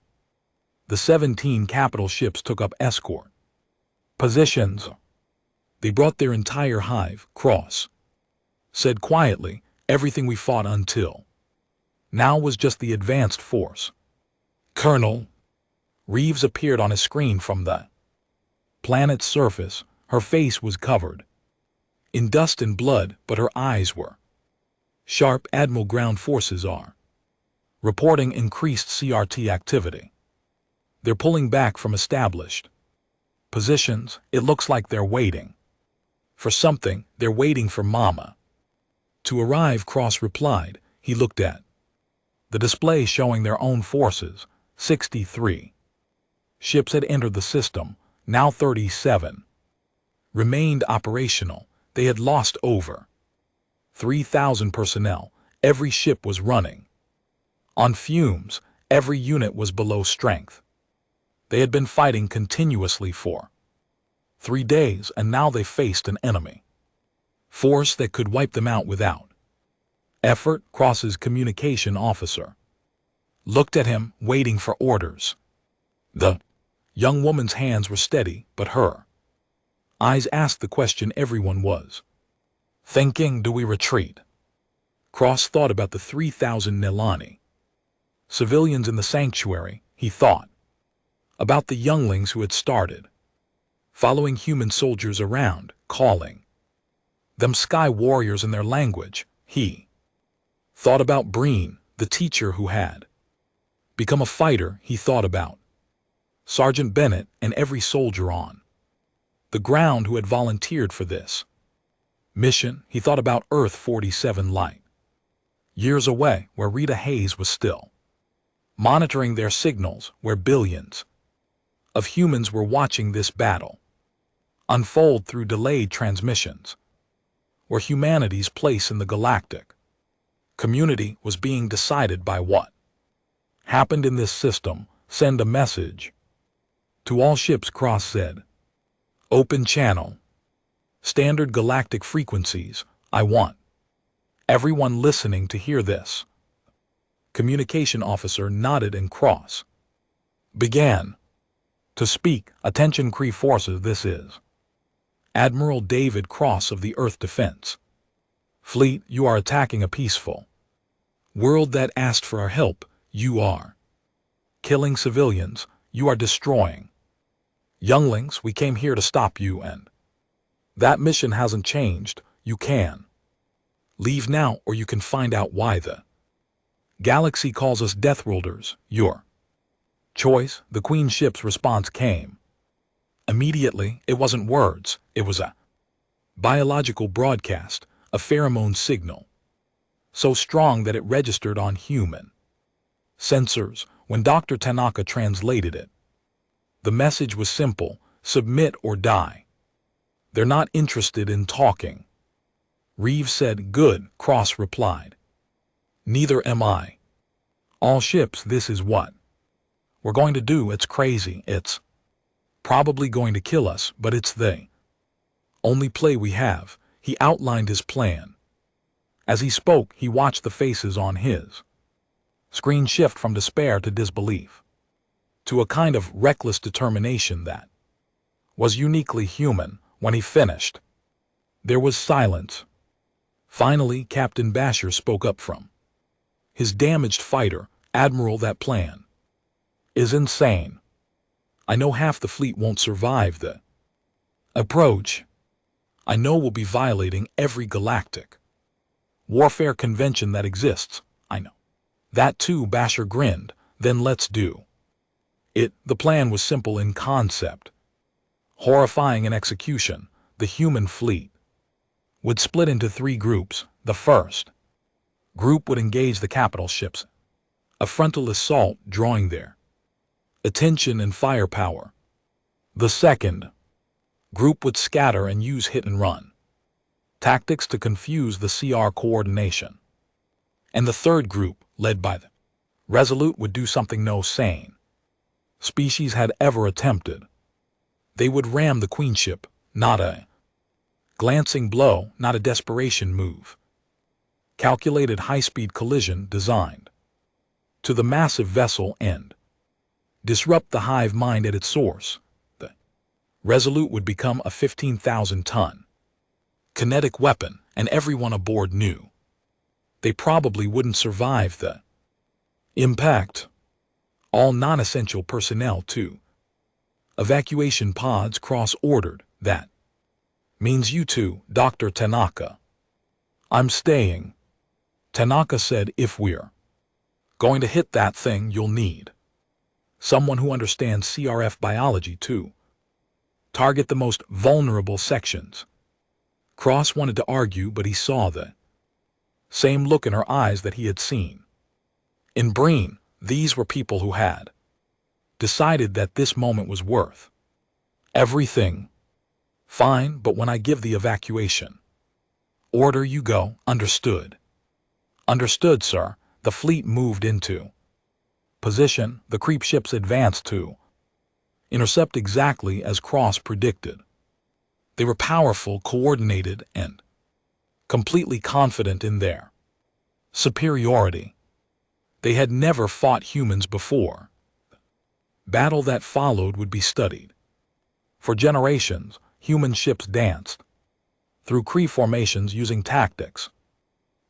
The 17 capital ships took up escort positions. They brought their entire hive. Cross said quietly, everything we fought until now was just the advanced force. Colonel Reeves appeared on a screen from the planet's surface. Her face was covered in dust and blood, but her eyes were sharp. Admiral, ground forces are reporting increased CRT activity. They're pulling back from established positions. It looks like they're waiting for something. They're waiting for Mama to arrive, Cross replied. He looked at the display showing their own forces. 63 ships had entered the system. Now 37 remained operational. They had lost over 3,000 personnel. Every ship was running on fumes. Every unit was below strength. They had been fighting continuously for 3 days, and now they faced an enemy force that could wipe them out without effort. Cross's communication officer looked at him, waiting for orders. The young woman's hands were steady, but her eyes asked the question everyone was thinking: do we retreat? Cross thought about the 3,000 Nilani civilians in the sanctuary. He thought about the younglings who had started following human soldiers around, calling them sky warriors in their language. He thought about Breen, the teacher who had become a fighter. He thought about Sergeant Bennett and every soldier on the ground who had volunteered for this mission. He thought about Earth 47 light years away, where Rita Hayes was still monitoring their signals, where billions of humans were watching this battle unfold through delayed transmissions, where humanity's place in the galactic community was being decided by what happened in this system. Send a message to all ships, Cross said. Open channel. Standard galactic frequencies. I want everyone listening to hear this. Communication officer nodded, and Cross began to speak. Attention Kree forces, this is Admiral David Cross of the Earth Defense Fleet. You are attacking a peaceful world that asked for our help. You are killing civilians. You are destroying younglings. We came here to stop you, and that mission hasn't changed. You can leave now, or you can find out why the galaxy calls us Deathworlders. Your choice. The Queen ship's response came immediately. It wasn't words, it was a biological broadcast, a pheromone signal, so strong that it registered on human sensors. When Dr. Tanaka translated it, the message was simple: submit or die. They're not interested in talking. Reeves said. Good, Cross replied. Neither am I. All ships, this is what we're going to do. It's crazy. It's probably going to kill us, but it's the only play we have. He outlined his plan. As he spoke, he watched the faces on his screen shift from despair to disbelief, to a kind of reckless determination that was uniquely human. When he finished, there was silence. Finally, Captain Basher spoke up from his damaged fighter. Admiral, that plan is insane. I know half the fleet won't survive the approach. I know we'll be violating every galactic warfare convention that exists. I know that too. Basher grinned. Then let's do it. The plan was simple in concept, horrifying in execution. The human fleet would split into 3 groups. The first group would engage the capital ships, a frontal assault, drawing their attention and firepower. The second group would scatter and use hit-and-run tactics to confuse the CR coordination. And the third group, led by the Resolute, would do something no sane species had ever attempted. They would ram the Queen ship, not a glancing blow, not a desperation move. Calculated high-speed collision designed to the massive vessel and disrupt the hive mind at its source. The Resolute would become a 15,000-ton kinetic weapon, and everyone aboard knew they probably wouldn't survive the impact. All non-essential personnel to evacuation pods, Cross ordered. That means you two, Dr. Tanaka. I'm staying. Tanaka said. If we're going to hit that thing, you'll need someone who understands CRF biology too. Target the most vulnerable sections. Cross wanted to argue, but he saw the same look in her eyes that he had seen in Breen. These were people who had decided that this moment was worth everything. Fine, but when I give the evacuation order, you go. Understood? Understood, sir. The fleet moved into position. The creep ships advanced to intercept exactly as Cross predicted. They were powerful, coordinated, and completely confident in their superiority. They had never fought humans before. Battle that followed would be studied. For generations, human ships danced through Kree formations using tactics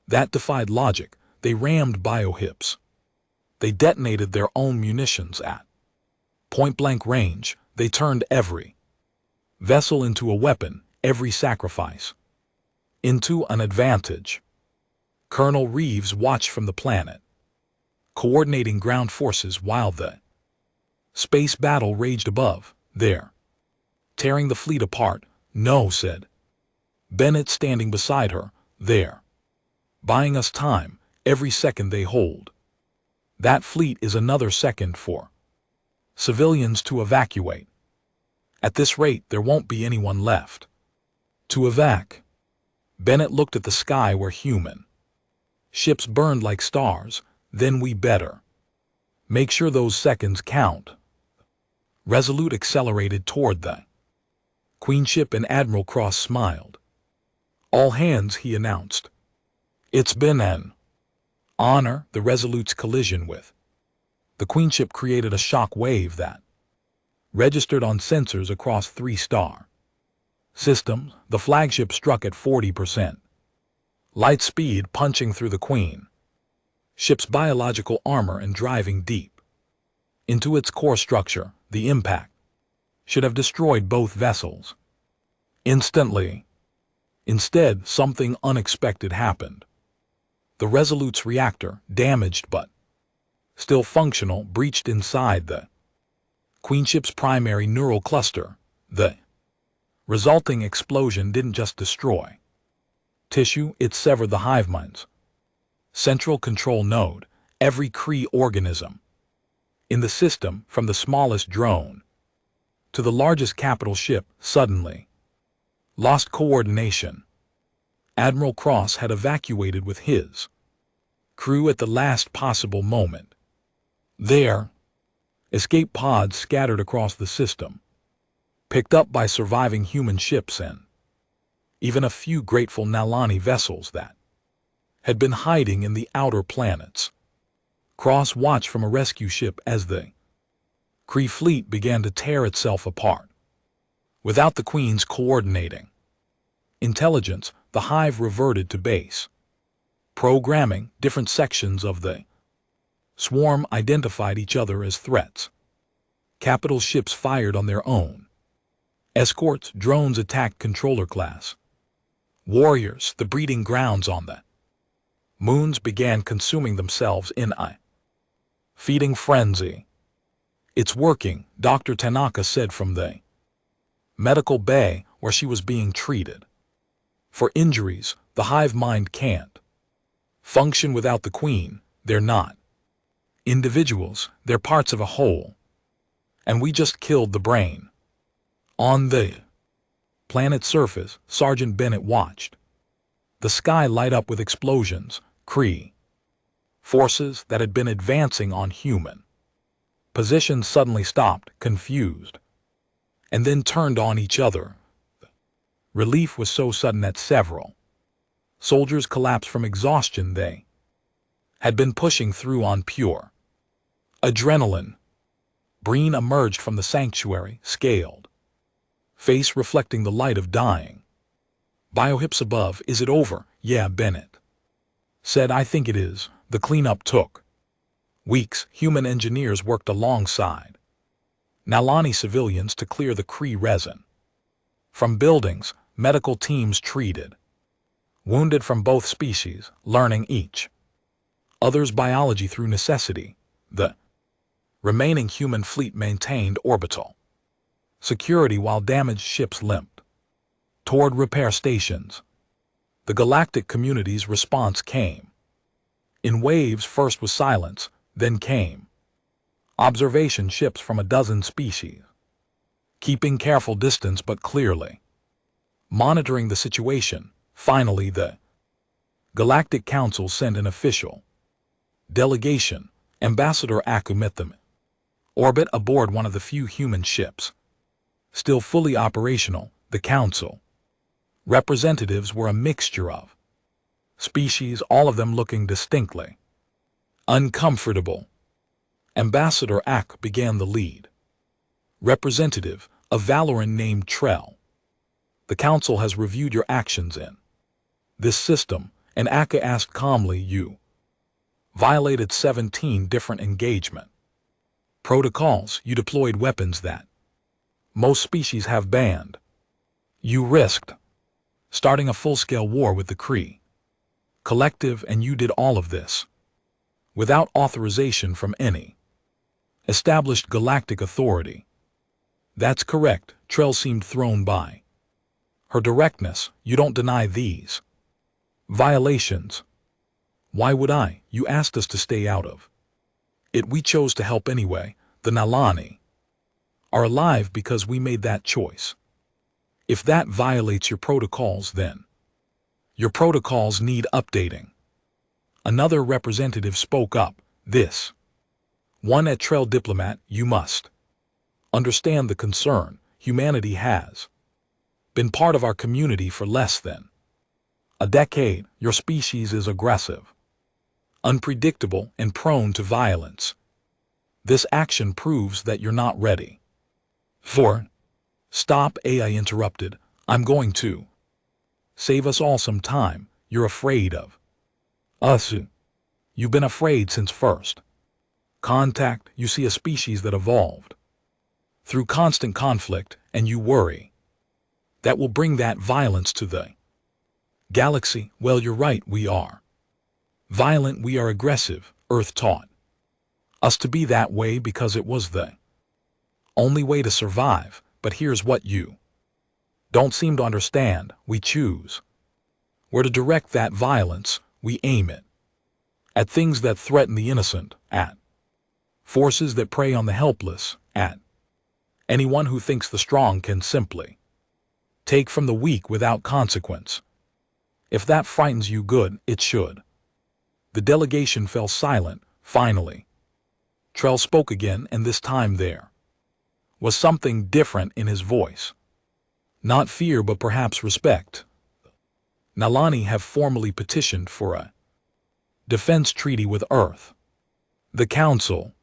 that defied logic. They rammed biohips. They detonated their own munitions at point-blank range. They turned every vessel into a weapon, every sacrifice into an advantage. Colonel Reeves watched from the planet, coordinating ground forces while the space battle raged above, there, tearing the fleet apart. No, said Bennett, standing beside her, they're buying us time. Every second they hold that fleet is another second for civilians to evacuate. At this rate, there won't be anyone left to evac. Bennett looked at the sky where human ships burned like stars. Then we better make sure those seconds count. Resolute accelerated toward the Queen ship and Admiral Cross smiled. All hands, he announced. It's been an honor. The Resolute's collision with the Queen ship created a shock wave that registered on sensors across 3-star systems. The flagship struck at 40% light speed, punching through the Queen ship's biological armor and driving deep into its core structure. The impact should have destroyed both vessels instantly. Instead, something unexpected happened. The Resolute's reactor, damaged but still functional, breached inside the Queen ship's primary neural cluster. The resulting explosion didn't just destroy tissue, it severed the hive mind's central control node. Every Kree organism in the system, from the smallest drone to the largest capital ship, suddenly lost coordination. Admiral Cross had evacuated with his crew at the last possible moment. Their escape pods scattered across the system, picked up by surviving human ships and even a few grateful Nalani vessels that had been hiding in the outer planets. Cross watched from a rescue ship as the Kree fleet began to tear itself apart. Without the Queen's coordinating intelligence, the hive reverted to base programming. Different sections of the swarm identified each other as threats. Capital ships fired on their own escorts. Drones attacked controller class warriors. The breeding grounds on the moons began consuming themselves in a feeding frenzy. It's working, Dr. Tanaka said from the medical bay where she was being treated for injuries. The hive mind can't function without the Queen. They're not individuals, they're parts of a whole. And we just killed the brain. On the planet's surface, Sergeant Bennett watched the sky light up with explosions. Kree forces that had been advancing on human positions suddenly stopped, confused, and then turned on each other. Relief was so sudden that several soldiers collapsed from exhaustion. They had been pushing through on pure adrenaline. Breen emerged from the sanctuary, scaled face reflecting the light of dying biohips above. Is it over? Yeah, Bennett said. I think it is. The cleanup took weeks. Human engineers worked alongside Nalani civilians to clear the Kree resin from buildings. Medical teams treated wounded from both species, learning each other's biology through necessity. The remaining human fleet maintained orbital security while damaged ships limped toward repair stations. The galactic community's response came in waves. First was silence, then came observation ships from a dozen species, keeping careful distance but clearly monitoring the situation. Finally, the Galactic Council sent an official delegation. Ambassador Aku met them orbit aboard one of the few human ships still fully operational. The council. Representatives were a mixture of species, all of them looking distinctly uncomfortable. Ambassador Ack began the lead. Representative, a Valoran named Trell. The council has reviewed your actions in this system, and Akka asked calmly, you violated 17 different engagement protocols. You deployed weapons that most species have banned. You risked starting a full-scale war with the Kree Collective, and you did all of this without authorization from any established galactic authority. That's correct. Trell seemed thrown by her directness. You don't deny these violations. Why would I? You asked us to stay out of it. We chose to help anyway. The Nalani are alive because we made that choice. If that violates your protocols, then your protocols need updating. Another representative spoke up. This one at Trell diplomat, you must understand the concern. Humanity has been part of our community for less than a decade. Your species is aggressive, unpredictable, and prone to violence. This action proves that you're not ready for Stop, AI interrupted. I'm going to save us all some time. You're afraid of us. You've been afraid since first contact. You see a species that evolved through constant conflict, and you worry that will bring that violence to the galaxy. Well, you're right. We are violent. We are aggressive. Earth taught us to be that way because it was the only way to survive. But here's what you don't seem to understand. We choose where to direct that violence. We aim it at things that threaten the innocent, at forces that prey on the helpless, at anyone who thinks the strong can simply take from the weak without consequence. If that frightens you, good, it should. The delegation fell silent. Finally, Trell spoke again, and this time there was something different in his voice. Not fear, but perhaps respect. Nalani have formally petitioned for a defense treaty with Earth. The Council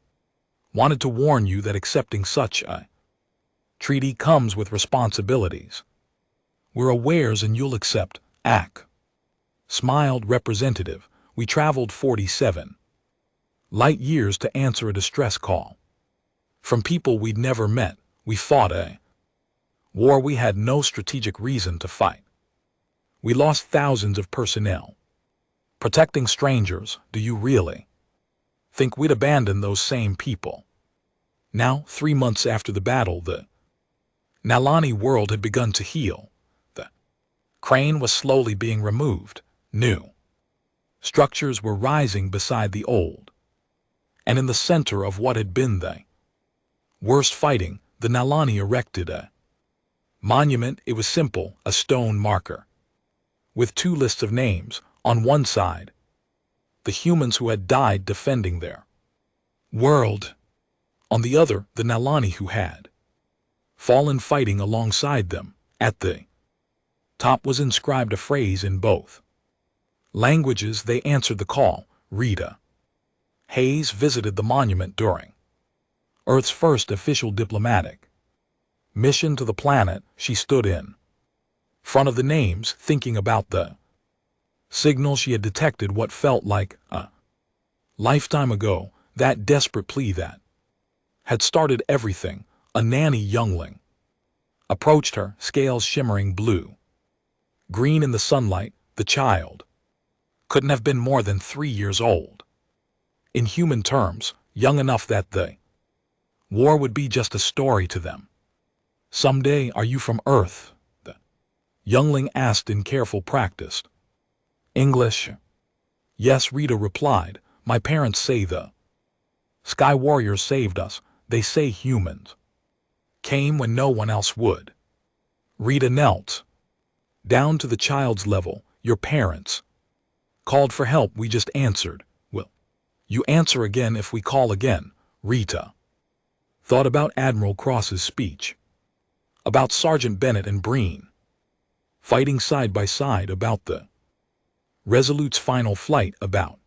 wanted to warn you that accepting such a treaty comes with responsibilities. We're awares, and you'll accept. Ack smiled. Representative, we traveled 47 light years to answer a distress call from people we'd never met. We fought a war we had no strategic reason to fight. We lost thousands of personnel protecting strangers. Do you really think we'd abandon those same people? Now, 3 months after the battle, the Nalani world had begun to heal. The crane was slowly being removed. New structures were rising beside the old. And in the center of what had been the worst fighting, the Nalani erected a monument. It was simple, a stone marker with 2 lists of names. On one side, the humans who had died defending their world. On the other, the Nalani who had fallen fighting alongside them. At the top was inscribed a phrase in both languages. They answered the call. Rita Hayes visited the monument during Earth's first official diplomatic mission to the planet. She stood in front of the names, thinking about the signal she had detected what felt like a lifetime ago. That desperate plea that had started everything. A nanny youngling approached her, scales shimmering blue green in the sunlight. The child couldn't have been more than 3 years old. In human terms, young enough that the war would be just a story to them. Someday. Are you from Earth? The youngling asked in careful practiced English. Yes, Rita replied. My parents say the Sky Warriors saved us. They say humans came when no one else would. Rita knelt down to the child's level. Your parents called for help. We just answered. Will you answer again if we call again? Rita thought about Admiral Cross's speech. about Sergeant Bennett and Breen, fighting side by side about the Resolute's final flight, about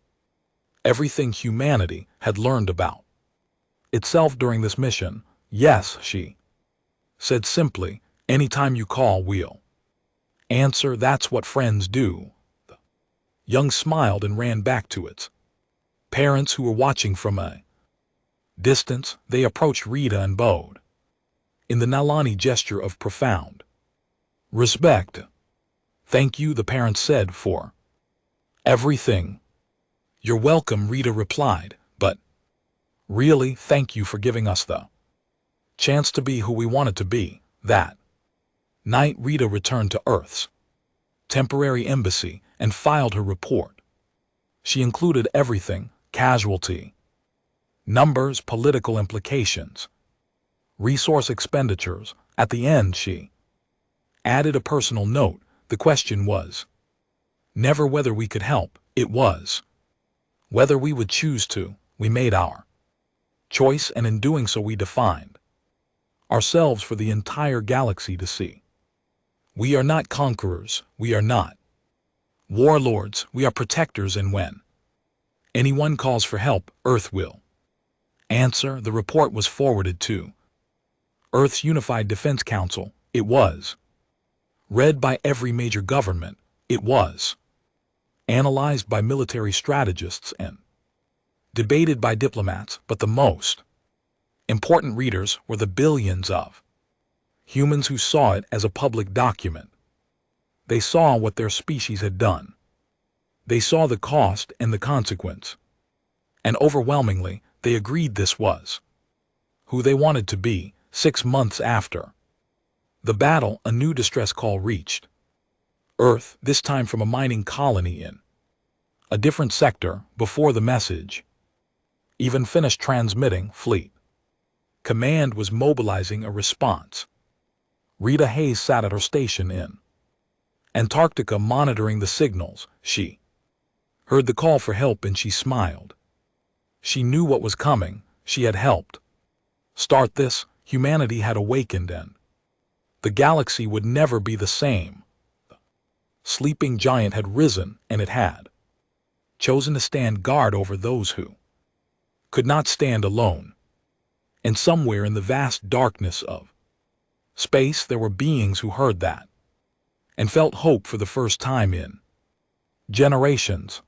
everything humanity had learned about itself during this mission. Yes, she said simply, anytime you call, we'll answer. That's what friends do. The young smiled and ran back to its parents, who were watching from a distance. They approached Rita and bowed in the Nalani gesture of profound respect. Thank you, the parents said, for everything. You're welcome, Rita replied, but really, thank you for giving us the chance to be who we wanted to be. That night, Rita returned to Earth's temporary embassy and filed her report. She included everything: casualty numbers, political implications, resource expenditures. At the end, she added a personal note. The question was never whether we could help, it was whether we would choose to. We made our choice, and in doing so we defined ourselves for the entire galaxy to see. We are not conquerors, we are not warlords, we are protectors, and when anyone calls for help, Earth will answer. The report was forwarded to Earth's Unified Defense Council. It was read by every major government. It was analyzed by military strategists and debated by diplomats, but the most important readers were the billions of humans who saw it as a public document. They saw what their species had done. They saw the cost and the consequence. And overwhelmingly, they agreed this was who they wanted to be. 6 months after the battle, a new distress call reached Earth, this time from a mining colony in a different sector. Before the message even finished transmitting, Fleet Command was mobilizing a response. Rita Hayes sat at her station in Antarctica monitoring the signals. She heard the call for help and she smiled. She knew what was coming. She had helped start this. Humanity had awakened and the galaxy would never be the same. The sleeping giant had risen, and it had chosen to stand guard over those who could not stand alone. And somewhere in the vast darkness of space there were beings who heard that and felt hope for the first time in generations.